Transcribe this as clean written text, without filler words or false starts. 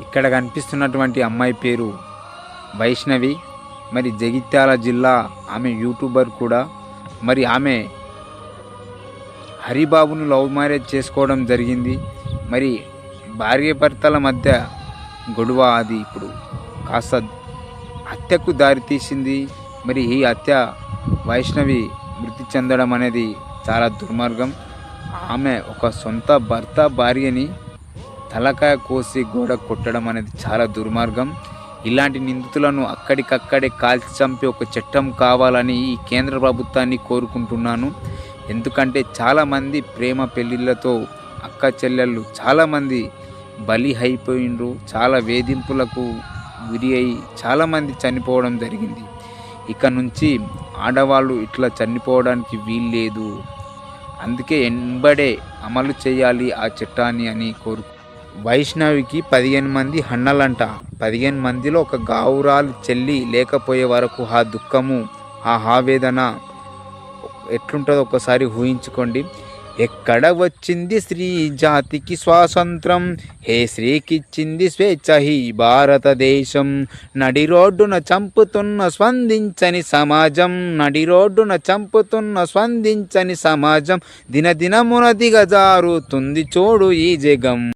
ఇక్కడ కనిపిస్తున్నటువంటి అమ్మాయి పేరు వైష్ణవి. మరి జగిత్యాల జిల్లా ఆమె యూట్యూబర్ కూడా. మరి ఆమె హరిబాబును లవ్ మ్యారేజ్ చేసుకోవడం జరిగింది. మరి భార్యాభర్తల మధ్య గొడవ అది ఇప్పుడు కాస్త హత్యకు దారితీసింది. మరి ఈ హత్య వైష్ణవి మృతి చెందడం అనేది చాలా దుర్మార్గం. ఆమె ఒక సొంత భర్త భార్యని తలకాయ కోసి గోడ కొట్టడం అనేది చాలా దుర్మార్గం. ఇలాంటి నిందితులను అక్కడికక్కడే కాల్చి చంపి ఒక చట్టం కావాలని ఈ కేంద్ర ప్రభుత్వాన్ని కోరుకుంటున్నాను. ఎందుకంటే చాలామంది ప్రేమ పెళ్ళిళ్ళతో అక్క చెల్లెళ్ళు చాలామంది బలి అయిపోయిండ్రు. చాలా వేధింపులకు గురి అయి చాలామంది చనిపోవడం జరిగింది. ఇక నుంచి ఆడవాళ్ళు ఇట్లా చనిపోవడానికి వీల్లేదు. అందుకే వెంబడే అమలు చేయాలి ఆ చట్టాన్ని అని వైష్ణవికి 15 మంది అన్నలంట. 15 మందిలో ఒక గావురాలు చెల్లి లేకపోయే వరకు ఆ దుఃఖము, ఆ ఆవేదన ఎట్లుంటుందో ఒకసారి ఊహించుకోండి. ఎక్కడ వచ్చింది స్త్రీ జాతికి స్వాతంత్రం, హే స్త్రీకిచ్చింది స్వేచ్ఛ ఈ భారతదేశం. నడి రోడ్డున చంపుతున్న స్పందించని సమాజం, నడి రోడ్డున చంపుతున్న స్పందించని సమాజం, దినదినమున దిగజారుతుంది చూడు ఈ జగం.